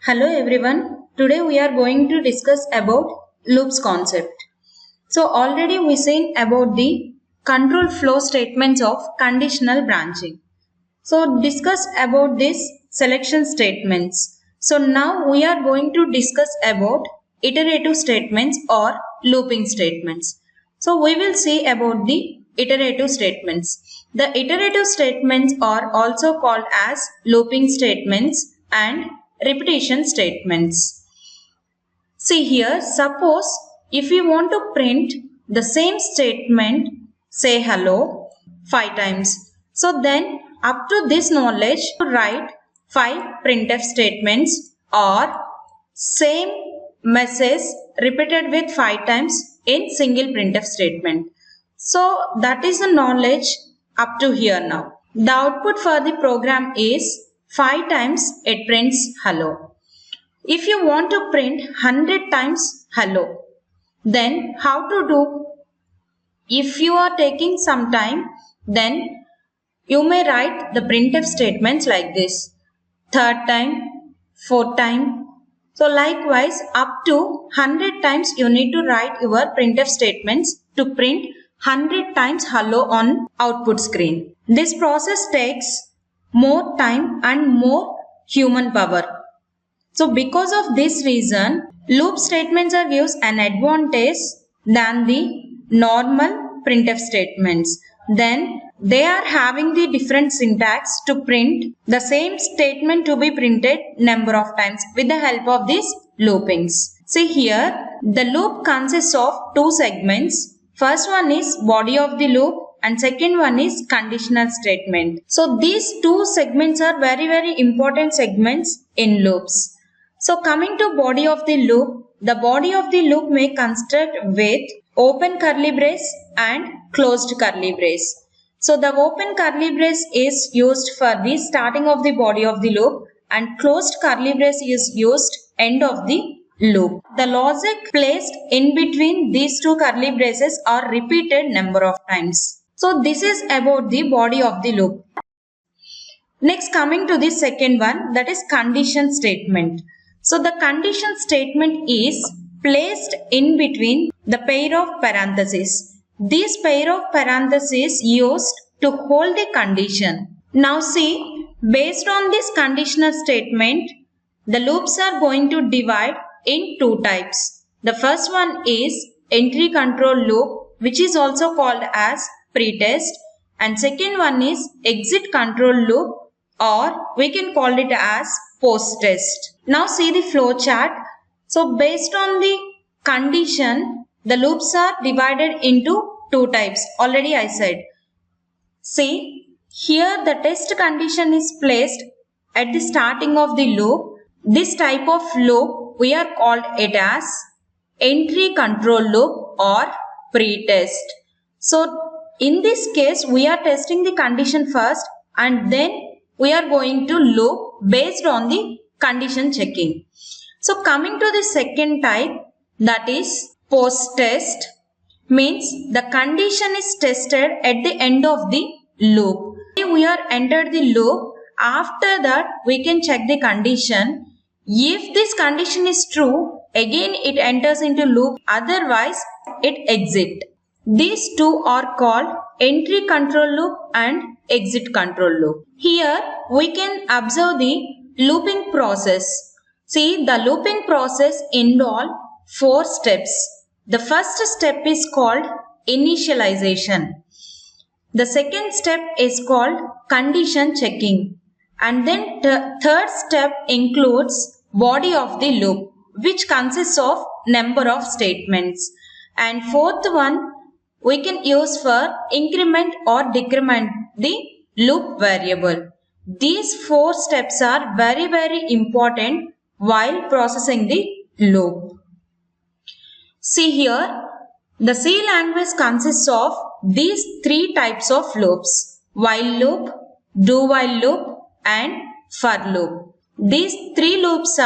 Hello everyone. Today we are going to discuss about loops concept. So already we seen about the control flow statements of conditional branching. So discuss about this selection statements. So now we are going to discuss about iterative statements or looping statements. So we will see about the iterative statements. The iterative statements are also called as looping statements and repetition statements. See here, suppose if you want to print the same statement, say hello 5 times. So then up to this knowledge, write 5 printf statements or same message repeated with 5 times in single printf statement. So that is the knowledge up to here now. The output for the program is 5 times it prints hello. If you want to print 100 times hello, then how to do? If you are taking some time, then you may write the printf statements like this. Third time, fourth time. So likewise up to 100 times you need to write your printf statements to print 100 times hello on output screen. This process takes more time and more human power. So because of this reason, loop statements are gives an advantage than the normal printf statements. Then they are having the different syntax to print the same statement to be printed number of times with the help of these loopings. See here, the loop consists of two segments. First one is body of the loop and second one is conditional statement. So these two segments are very important segments in loops. So coming to body of the loop, the body of the loop may construct with open curly brace and closed curly brace. So the open curly brace is used for the starting of the body of the loop and closed curly brace is used end of the loop. The logic placed in between these two curly braces are repeated number of times. So this is about the body of the loop. Next coming to the second one, that is condition statement. So the condition statement is placed in between the pair of parentheses. This pair of parentheses used to hold the condition. Now see, based on this conditional statement, the loops are going to divide in two types. The first one is entry control loop, which is also called as pretest, and second one is exit control loop, or we can call it as post-test. Now see the flow chart. So based on the condition, the loops are divided into two types. Already I said. See, here the test condition is placed at the starting of the loop. This type of loop, we are called it as entry control loop or pretest. So in this case, we are testing the condition first and then we are going to loop based on the condition checking. So coming to the second type, that is post-test, means the condition is tested at the end of the loop. We are entered the loop. After that, we can check the condition. If this condition is true, again it enters into loop. Otherwise, it exits. These two are called entry control loop and exit control loop. Here we can observe the looping process. See, the looping process involves 4 steps. The first step is called initialization. The second step is called condition checking. And then the third step includes body of the loop, which consists of number of statements. And fourth one we can use for increment or decrement the loop variable. These 4 steps are very important while processing the loop. See here, the C language consists of these 3 types of loops: while loop, do while loop and for loop. These 3 loops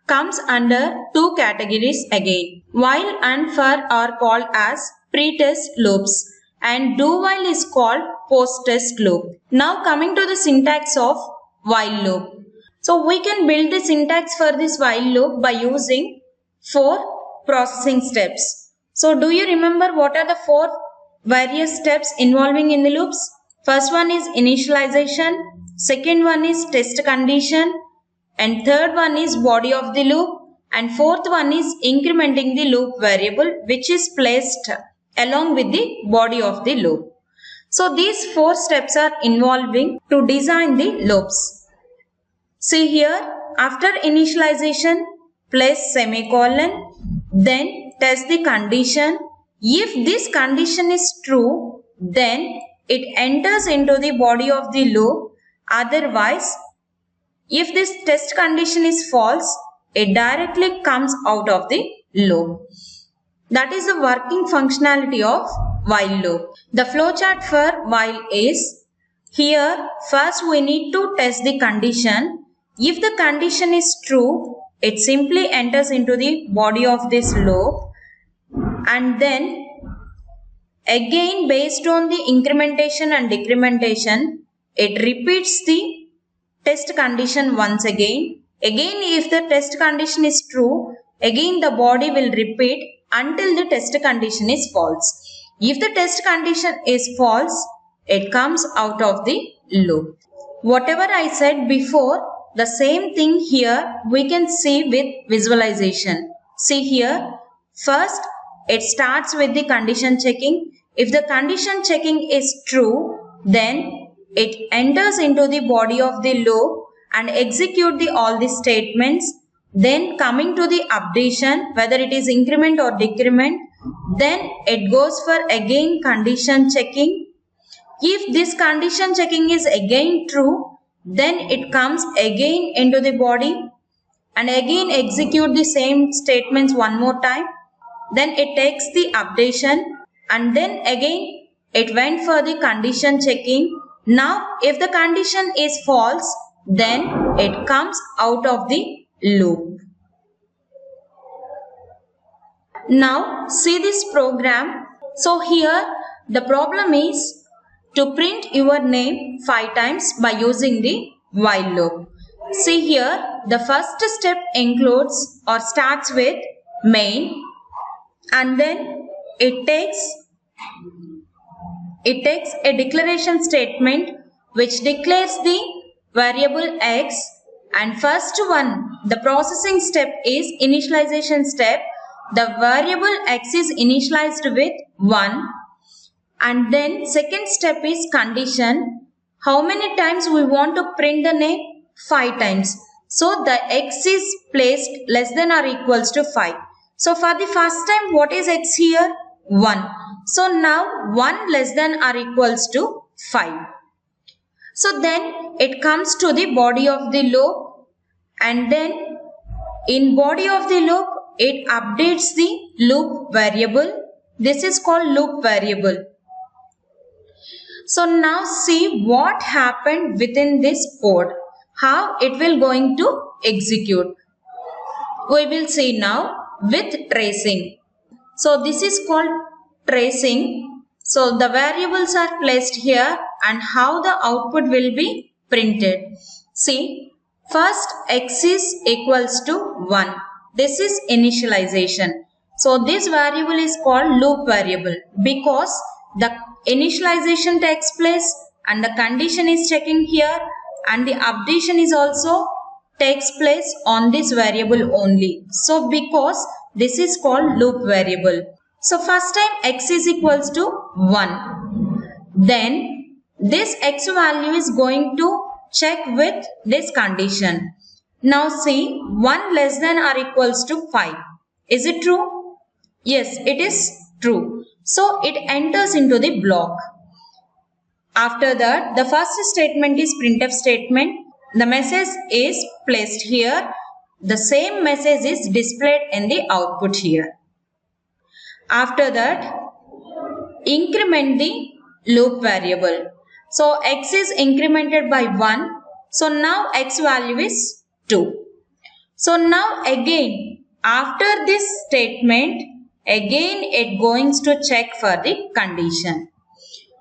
comes under 2 categories again. While and for are called as pretest loops and do while is called post-test loop. Now coming to the syntax of while loop. So we can build the syntax for this while loop by using 4 processing steps. So do you remember what are the 4 various steps involving in the loops? First one is initialization, second one is test condition, and third one is body of the loop, and fourth one is incrementing the loop variable which is placed along with the body of the loop. So these 4 steps are involving to design the loops. See here, after initialization, place semicolon, then test the condition. If this condition is true, then it enters into the body of the loop. Otherwise, if this test condition is false, it directly comes out of the loop. That is the working functionality of while loop. The flowchart for while is, here first we need to test the condition. If the condition is true, it simply enters into the body of this loop, and then again based on the incrementation and decrementation, it repeats the test condition once again. Again, if the test condition is true, again the body will repeat until the test condition is false. If the test condition is false, it comes out of the loop. Whatever I said before, the same thing here we can see with visualization. See here, first it starts with the condition checking. If the condition checking is true, then it enters into the body of the loop and execute all the statements. Then coming to the updation, whether it is increment or decrement, then it goes for again condition checking. If this condition checking is again true, then it comes again into the body and again execute the same statements one more time. Then it takes the updation and then again it went for the condition checking. Now if the condition is false, then it comes out of the loop. Now see this program. So here the problem is to print your name 5 times by using the while loop. See here, the first step includes or starts with main, and then it takes a declaration statement which declares the variable x, and first one, the processing step is initialization step. The variable x is initialized with 1, and then second step is condition. How many times we want to print the name? 5 times. So the x is placed less than or equals to 5. So for the first time, what is x here? 1. So now 1 less than or equals to 5. So then it comes to the body of the loop, and then in body of the loop, it updates the loop variable. This is called loop variable. So now see what happened within this code, how it will going to execute. We will see now with tracing. So this is called tracing. So the variables are placed here and how the output will be printed. See, first x is equals to 1. This is initialization. So this variable is called loop variable because the initialization takes place and the condition is checking here, and the updation is also takes place on this variable only. So because this is called loop variable. So first time x is equals to 1. Then this x value is going to check with this condition. Now see, 1 less than or equals to 5. Is it true? Yes, it is true. So it enters into the block. After that, the first statement is printf statement. The message is placed here. The same message is displayed in the output here. After that, increment the loop variable. So x is incremented by 1. So now x value is 2. So now again, after this statement, again it goes to check for the condition.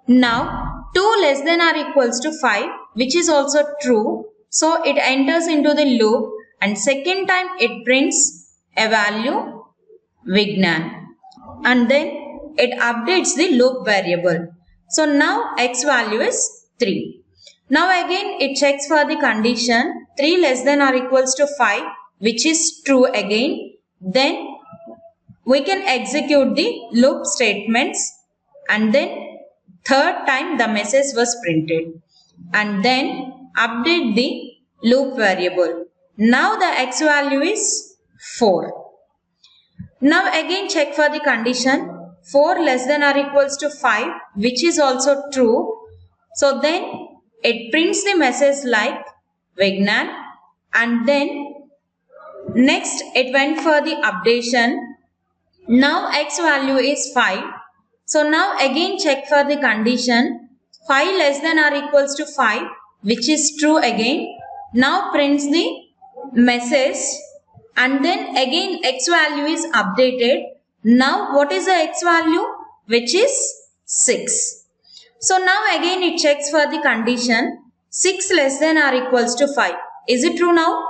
Now 2 less than or equals to 5, which is also true. So it enters into the loop and second time it prints a value Vignan and then it updates the loop variable. So now x value is 3. Now again it checks for the condition 3 less than or equals to 5, which is true again. Then we can execute the loop statements and then third time the message was printed and then update the loop variable. Now the x value is 4. Now again check for the condition 4 less than or equals to 5, which is also true. So then it prints the message like Vignan and then next it went for the updation. Now x value is 5. So now again check for the condition 5 less than or equals to 5, which is true again. Now prints the message and then again x value is updated. Now what is the x value? Which is 6. So now again it checks for the condition 6 less than or equals to 5. Is it true now?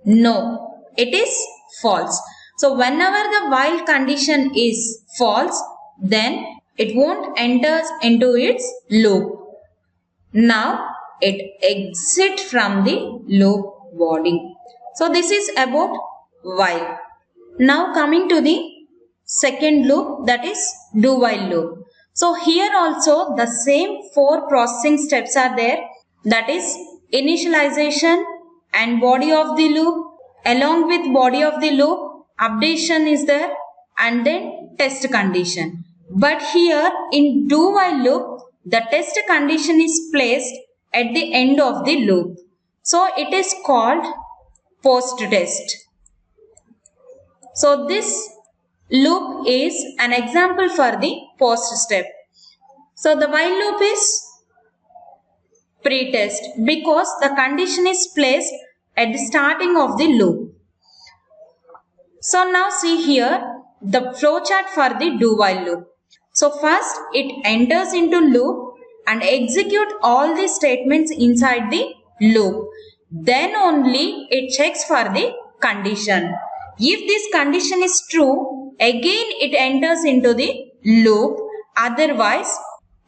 No, it is false. So whenever the while condition is false, then it won't enter into its loop. Now it exits from the loop body. So this is about while. Now coming to the second loop, that is do while loop. So here also the same 4 processing steps are there, that is initialization and body of the loop. Along with body of the loop, updation is there and then test condition. But here in do while loop, the test condition is placed at the end of the loop. So it is called post test. So this loop is an example for the post step. So the while loop is pre-test because the condition is placed at the starting of the loop. So now see here the flowchart for the do while loop. So first it enters into loop and execute all the statements inside the loop. Then only it checks for the condition. If this condition is true, again it enters into the loop. Otherwise,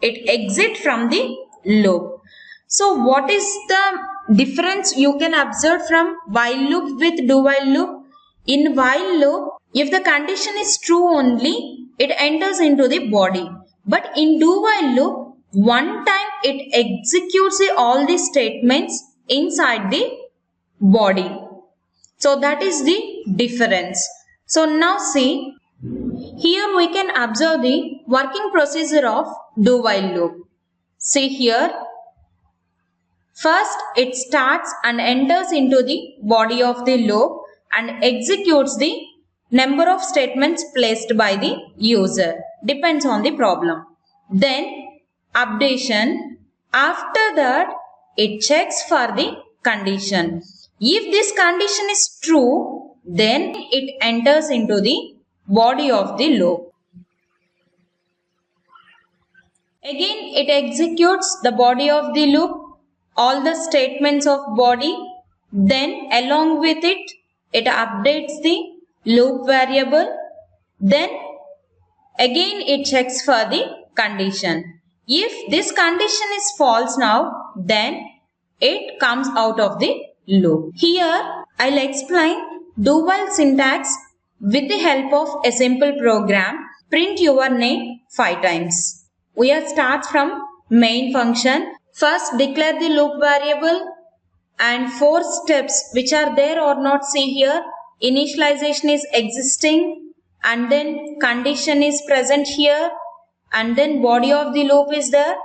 it exits from the loop. So what is the difference you can observe from while loop with do while loop? In while loop, if the condition is true only, it enters into the body. But in do while loop, one time it executes all the statements inside the body. So that is the difference. So now see, here we can observe the working procedure of do while loop. See here, first it starts and enters into the body of the loop and executes the number of statements placed by the user. Depends on the problem. Then updation. After that, it checks for the condition. If this condition is true, then it enters into the body of the loop. Again, it executes the body of the loop, all the statements of body. Then along with it, it updates the loop variable. Then again it checks for the condition. If this condition is false now, then it comes out of the loop. Here I'll explain do while syntax with the help of a simple program. Print your name 5 times. We are starts from main function. First declare the loop variable and 4 steps which are there or not. See here, initialization is existing and then condition is present here and then body of the loop is there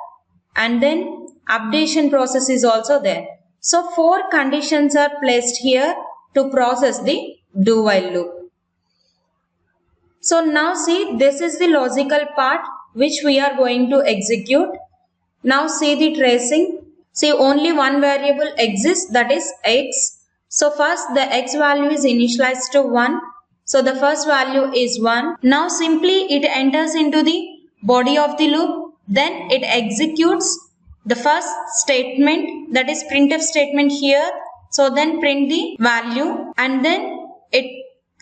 and then updation process is also there. So 4 conditions are placed here to process the do while loop. So now see, this is the logical part which we are going to execute. Now see the tracing. See, only one variable exists, that is x. So first the x value is initialized to 1. So the first value is 1. Now simply it enters into the body of the loop. Then it executes the first statement, that is printf statement here. So then print the value and then it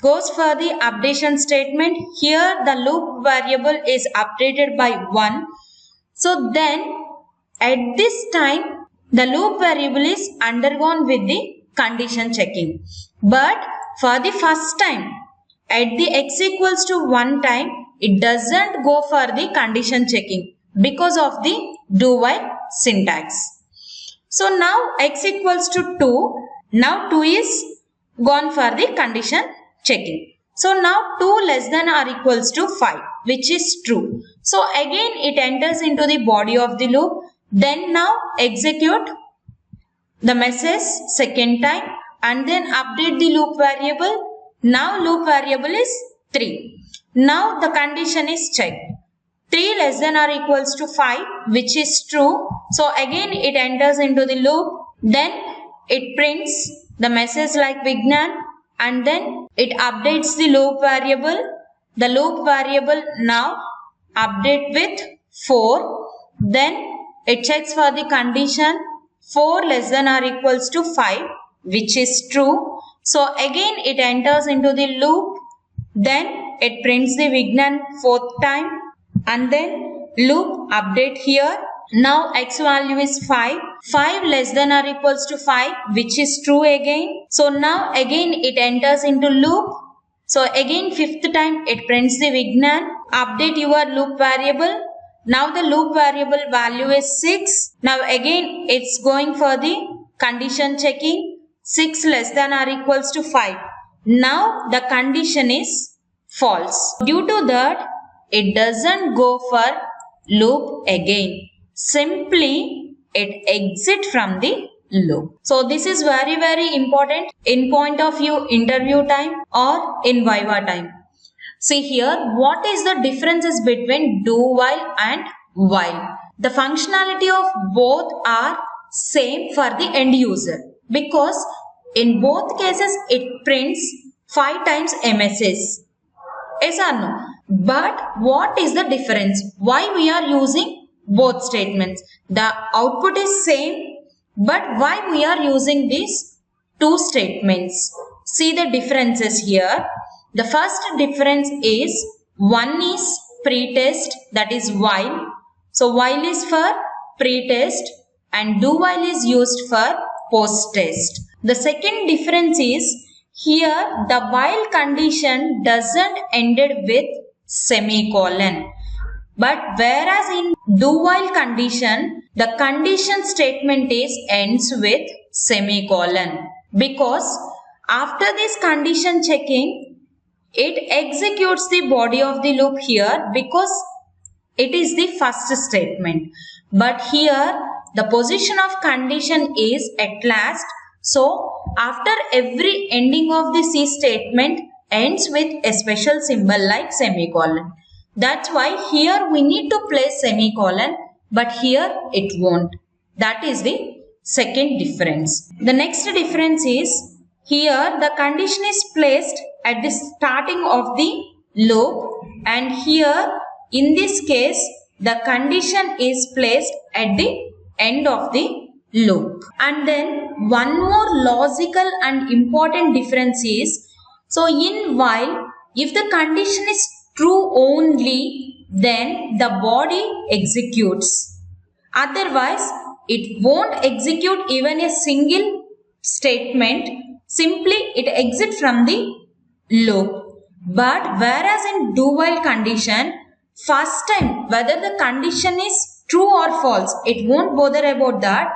goes for the updation statement. Here the loop variable is updated by 1. So then at this time the loop variable is undergone with the condition checking. But for the first time at the x equals to 1 time, it doesn't go for the condition checking because of the do while syntax. So now x equals to 2. Now 2 is gone for the condition checking. So now 2 less than or equals to 5, which is true. So again it enters into the body of the loop. Then now execute the message second time and then update the loop variable. Now loop variable is 3. Now the condition is checked. 3 less than or equals to 5, which is true. So again it enters into the loop. Then it prints the message like Vignan and then it updates the loop variable. The loop variable now update with 4. Then it checks for the condition 4 less than or equals to 5, which is true. So again it enters into the loop. Then it prints the Vignan 4th time and then loop update here. Now x value is 5. 5 less than or equals to 5, which is true again. So now again it enters into loop. So again 5th time it prints the Vignan. Update your loop variable. Now the loop variable value is 6. Now again it's going for the condition checking. 6 less than or equals to 5. Now the condition is false. Due to that, it doesn't go for loop again. Simply it exits from the loop. So this is very important in point of view interview time or in Viva time. See here, what is the differences between do while and while? The functionality of both are same for the end user, because in both cases it prints 5 times a message. Yes or no? But what is the difference? Why we are using both statements? The output is same, but why we are using these two statements? See the differences here. The first difference is one is pretest, that is while. So while is for pretest and do while is used for post test. The second difference is here the while condition doesn't ended with semicolon. But whereas in do while condition, the condition statement is ends with semicolon. Because after this condition checking, it executes the body of the loop here because it is the first statement. But here the position of condition is at last. So after every ending of the C statement ends with a special symbol like semicolon. That's why here we need to place semicolon, but here it won't. That is the second difference. The next difference is here the condition is placed at the starting of the loop, and here in this case the condition is placed at the end of the loop. And then one more logical and important difference is, so in while, if the condition is true only, then the body executes. Otherwise, it won't execute even a single statement. Simply it exits from the loop. But whereas in do while condition, first time whether the condition is true or false, it won't bother about that.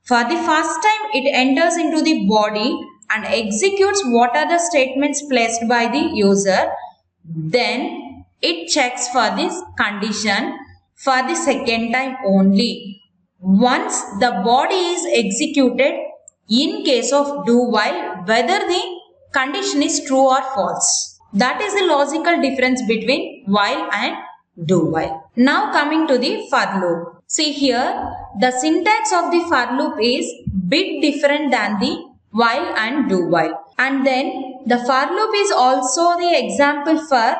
For the first time it enters into the body and executes what are the statements placed by the user. Then it checks for this condition for the second time only. Once the body is executed in case of do while, whether the condition is true or false. That is the logical difference between while and do while. Now coming to the for loop. See here, the syntax of the for loop is bit different than the while and do while. And then the for loop is also the example for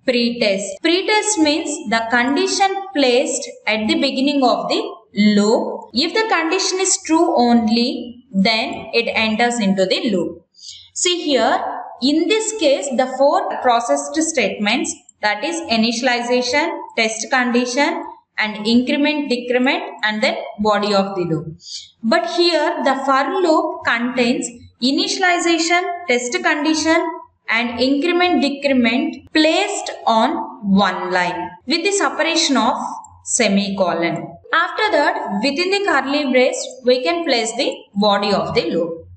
pretest. Pretest means the condition placed at the beginning of the loop. If the condition is true only, then it enters into the loop. See here, in this case, the four processed statements, that is initialization, test condition, and increment, decrement, and then body of the loop. But here the for loop contains initialization, test condition, and increment, decrement placed on one line with the separation of semicolon. After that, within the curly brace, we can place the body of the loop.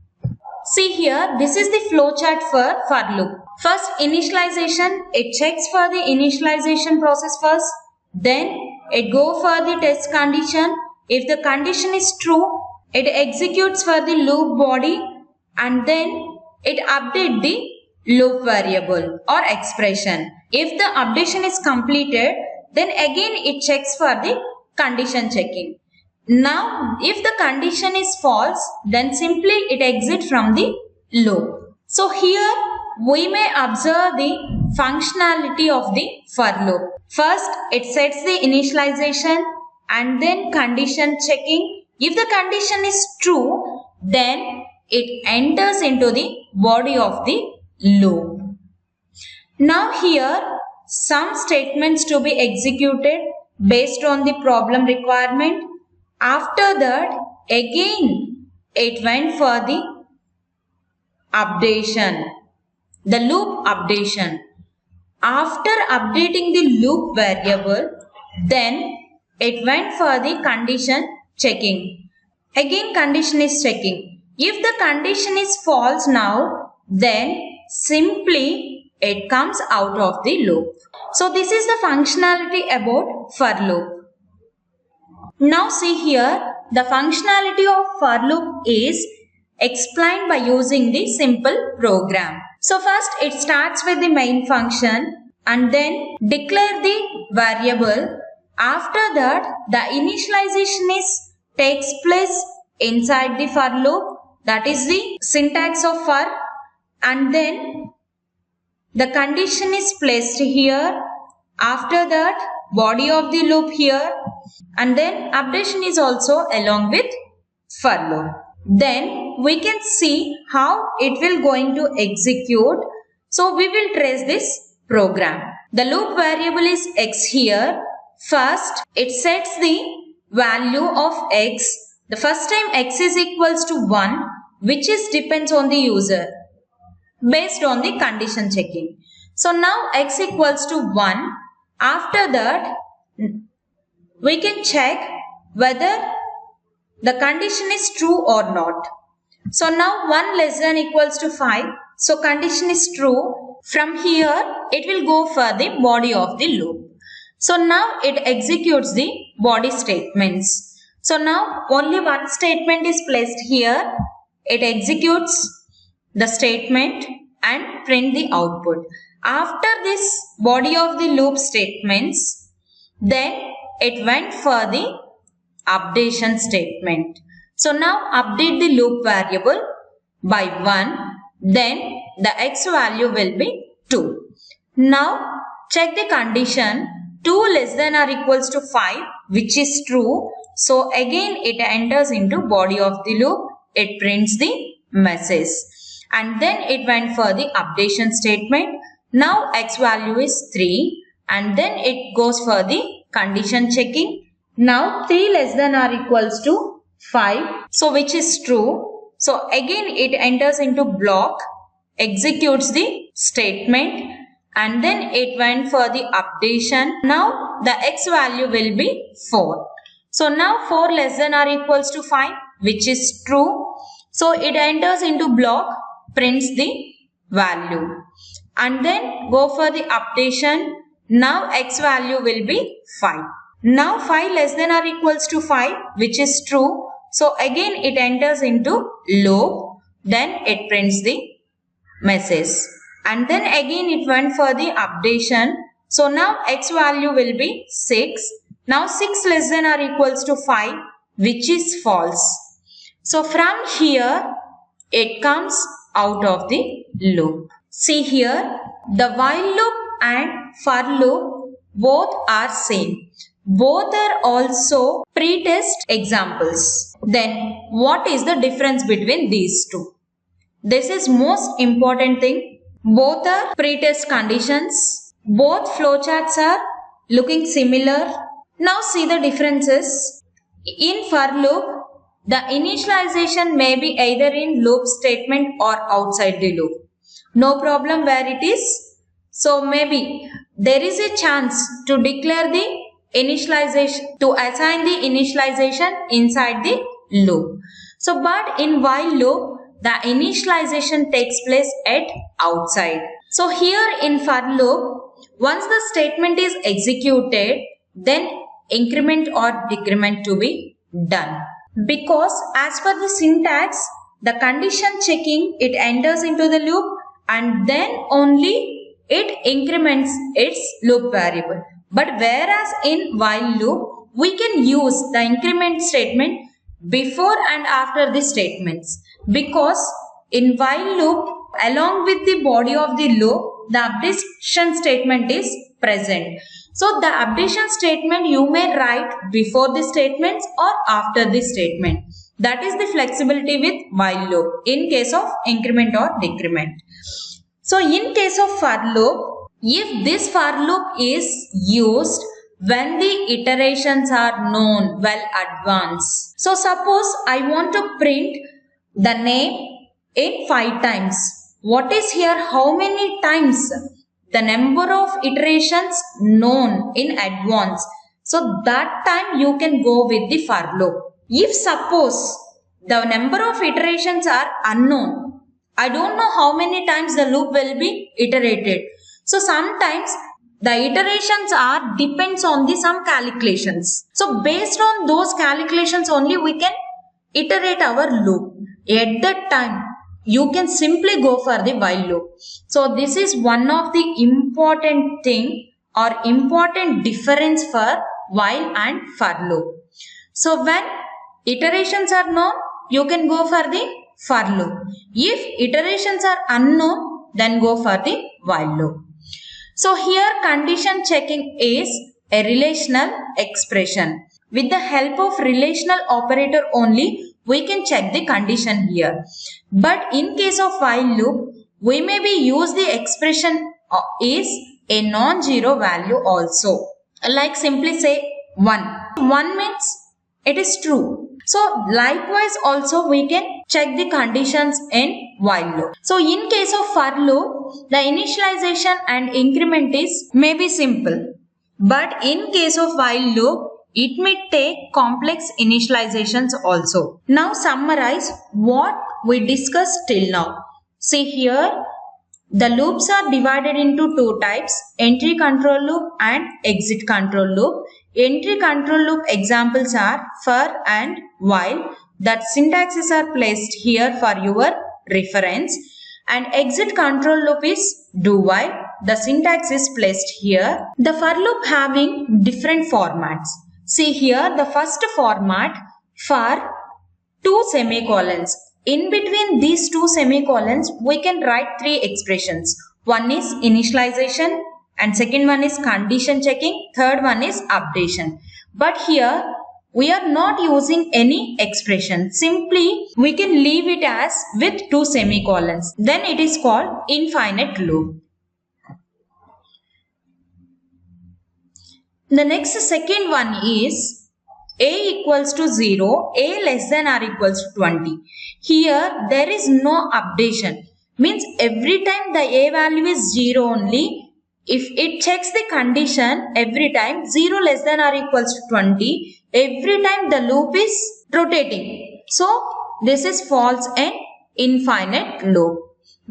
See here, this is the flowchart for loop. First, initialization, it checks for the initialization process first. Then, it go for the test condition. If the condition is true, it executes for the loop body, and then it updates the loop variable or expression. If the updation is completed, then again it checks for the condition checking. Now, if the condition is false, then simply it exits from the loop. So here we may observe the functionality of the for loop. First, it sets the initialization and then condition checking. If the condition is true, then it enters into the body of the loop. Now here, some statements to be executed based on the problem requirement. After that, again it went for the updation, the loop updation. After updating the loop variable, then it went for the condition checking. Again condition is checking. If the condition is false now, then simply it comes out of the loop. So this is the functionality about for loop. Now see here, the functionality of for loop is explained by using the simple program. So first it starts with the main function and then declare the variable. After that, the initialization takes place inside the for loop. That is the syntax of for, and then the condition is placed here. After that, body of the loop here, and then updation is also along with for loop. Then we can see how it will going to execute. So we will trace this program. The loop variable is x here. First, it sets the value of x. The first time x is equals to 1, which is depends on the user based on the condition checking. So now x equals to 1. After that, we can check whether the condition is true or not. So now 1 less than equals to 5. So condition is true. From here, it will go for the body of the loop. So now it executes the body statements. So now only one statement is placed here. It executes the statement and print the output. After this body of the loop statements, then it went for the updation statement. So now update the loop variable by 1. Then the x value will be 2. Now check the condition 2 less than or equals to 5, which is true. So again it enters into body of the loop. It prints the message. And then it went for the updation statement. Now x value is 3 and then it goes for the condition checking. Now 3 less than or equals to 5. So which is true. So again it enters into block, executes the statement and then it went for the updation. Now the x value will be 4. So now 4 less than or equals to 5, which is true. So it enters into block, prints the value. And then go for the updation. Now x value will be 5. Now 5 less than or equals to 5, which is true. So again it enters into loop. Then it prints the message. And then again it went for the updation. So now x value will be 6. Now 6 less than or equals to 5, which is false. So from here it comes out of the loop. See here, the while loop and for loop both are same. Both are also pre-test examples. Then what is the difference between these two? This is most important thing. Both are pre-test conditions. Both flowcharts are looking similar. Now see the differences. In for loop, the initialization may be either in loop statement or outside the loop. No problem where it is. So maybe there is a chance to declare the initialization, to assign the initialization inside the loop. So but in while loop, the initialization takes place at outside. So here in for loop, once the statement is executed, then increment or decrement to be done. Because as per the syntax, the condition checking, it enters into the loop and then only it increments its loop variable. But whereas in while loop, we can use the increment statement before and after the statements, because in while loop, along with the body of the loop, the updation statement is present. So the updation statement you may write before the statements or after the statement. That is the flexibility with while loop in case of increment or decrement. So in case of for loop, if this for loop is used when the iterations are known well advanced. So suppose I want to print the name in 5 times. What is here? How many times? The number of iterations known in advance. So that time you can go with the for loop. If suppose the number of iterations are unknown, I don't know how many times the loop will be iterated. So sometimes the iterations are depends on the some calculations. So based on those calculations only we can iterate our loop. At that time you can simply go for the while loop. So this is one of the important thing or important difference for while and for loop. So when iterations are known, you can go for the for loop. If iterations are unknown, then go for the while loop. So here condition checking is a relational expression. With the help of relational operator only, we can check the condition here. But in case of while loop, we may be use the expression is a non-zero value also. Like simply say 1. 1 means it is true. So likewise also we can check the conditions in while loop. So in case of for loop, the initialization and increment is may be simple. But in case of while loop, it may take complex initializations also. Now summarize what we discussed till now. See here, the loops are divided into two types, entry control loop and exit control loop. Entry control loop examples are for and while. That syntaxes are placed here for your reference. And exit control loop is do while. The syntax is placed here. The for loop having different formats. See here the first format for 2 semicolons. In between these 2 semicolons, we can write 3 expressions. One is initialization and second one is condition checking. Third one is updation. But here we are not using any expression. Simply we can leave it as with 2 semicolons. Then it is called infinite loop. The next second one is a equals to 0, a less than or equals to 20. Here there is no updation. Means every time the a value is 0 only. If it checks the condition every time 0 less than or equals to 20, every time the loop is rotating. So this is false and infinite loop.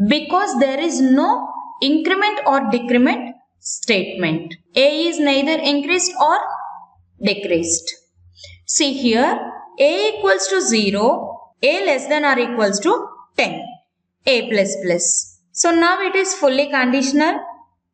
Because there is no increment or decrement statement. A is neither increased or decreased. See here, a equals to 0, a less than or equals to 10, a plus plus. So now it is fully conditional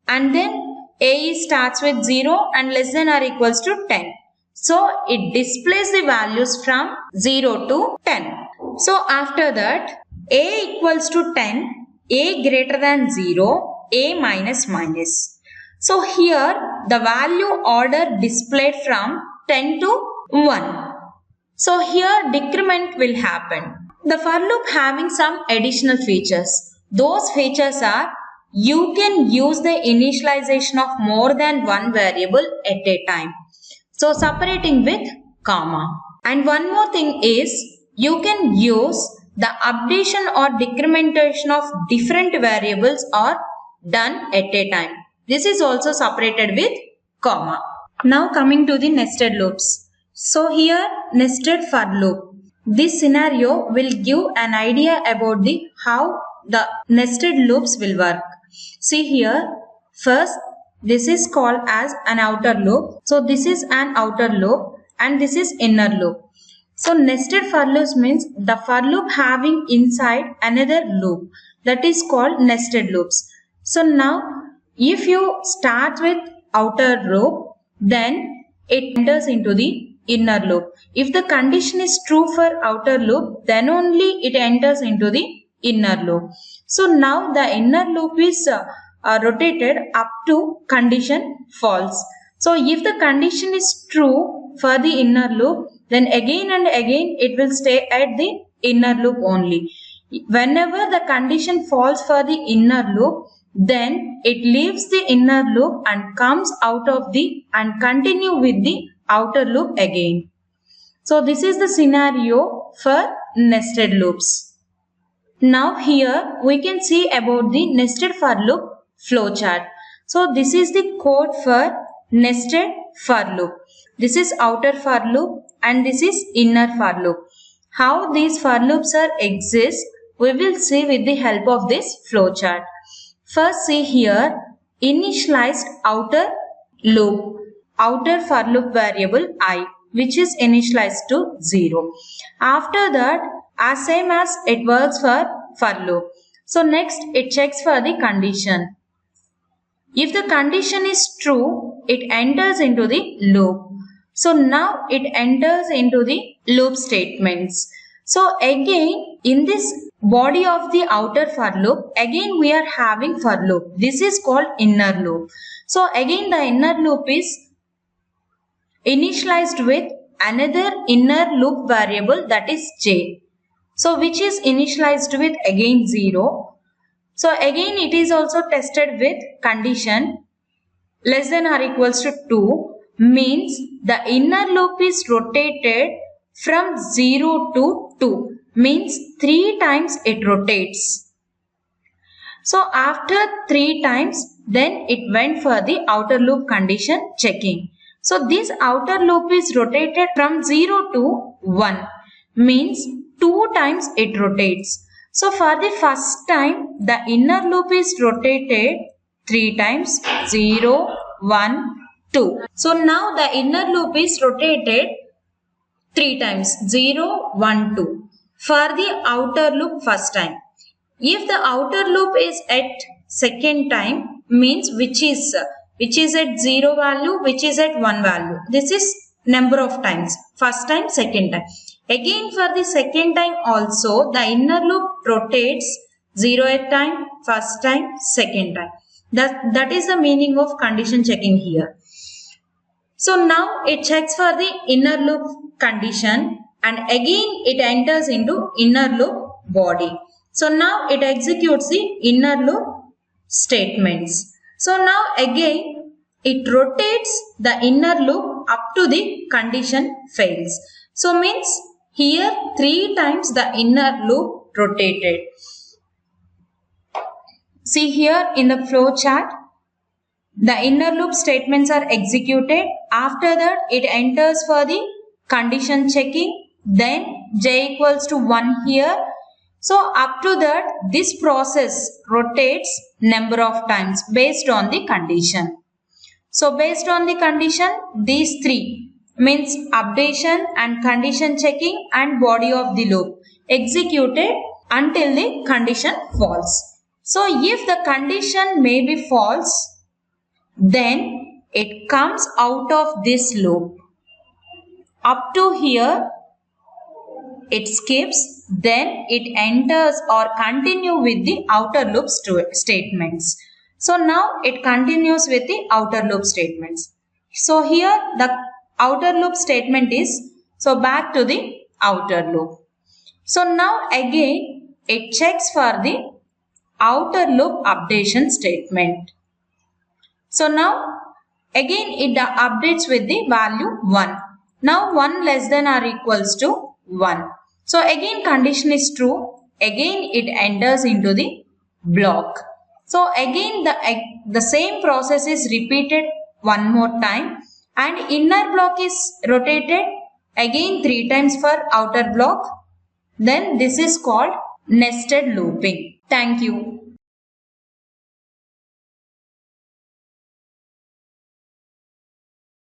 and then a starts with 0 and less than or equals to 10. So it displays the values from 0 to 10. So after that, a equals to 10, a greater than 0, a minus minus. So here the value order displayed from 10 to 1. So here decrement will happen. The for loop having some additional features. Those features are you can use the initialization of more than one variable at a time. So separating with comma. And one more thing is you can use the updation or decrementation of different variables are done at a time. This is also separated with comma. Now coming to the nested loops. So here nested for loop. This scenario will give an idea about the how the nested loops will work. See here, first this is called as an outer loop. So this is an outer loop and this is inner loop. So nested for loops means the for loop having inside another loop, that is called nested loops. So now if you start with outer loop, then it enters into the inner loop. If the condition is true for outer loop, then only it enters into the inner loop. So now the inner loop is rotated up to condition false. So if the condition is true for the inner loop, then again and again it will stay at the inner loop only. Whenever the condition falls for the inner loop, then it leaves the inner loop and comes out of the and continue with the outer loop again. So this is the scenario for nested loops. Now here we can see about the nested for loop flowchart. So this is the code for nested for loop. This is outer for loop and this is inner for loop. How these for loops are exist, we will see with the help of this flowchart. First see here, initialized outer loop, outer for loop variable I, which is initialized to 0. After that, as same as it works for loop. So next it checks for the condition. If the condition is true, it enters into the loop. So now it enters into the loop statements. So again in this body of the outer for loop, again we are having for loop. This is called inner loop. So again the inner loop is initialized with another inner loop variable, that is j. So which is initialized with again 0. So again it is also tested with condition less than or equals to 2, means the inner loop is rotated from 0 to 2, means 3 times it rotates. So after 3 times, then it went for the outer loop condition checking. So this outer loop is rotated from 0 to 1, means 2 times it rotates. So for the first time, the inner loop is rotated 3 times, 0, 1, 2. So now the inner loop is rotated 3 times, 0, 1, 2 for the outer loop first time. If the outer loop is at second time, means which is at 0 value, which is at 1 value. This is number of times, first time, second time. Again for the second time also, the inner loop rotates 0 at time, first time, second time. That is the meaning of condition checking here. So now it checks for the inner loop condition and again it enters into inner loop body. So now it executes the inner loop statements. So now again it rotates the inner loop up to the condition fails. So means here 3 times the inner loop rotated. See here in the flow chart, the inner loop statements are executed. After that it enters for the condition checking. Then j equals to 1 here. So up to that this process rotates number of times based on the condition. So based on the condition, these 3 means updation and condition checking and body of the loop executed until the condition false. So if the condition may be false, then it comes out of this loop. Up to here it skips, then it enters or continue with the outer loop statements. So now it continues with the outer loop statements. So here the outer loop statement is, so back to the outer loop. So now again it checks for the outer loop updation statement. So now again it updates with the value 1. Now 1 less than or equals to 1. So again condition is true. Again it enters into the block. So again the same process is repeated one more time, and inner block is rotated again 3 times for outer block. Then this is called nested looping. Thank you.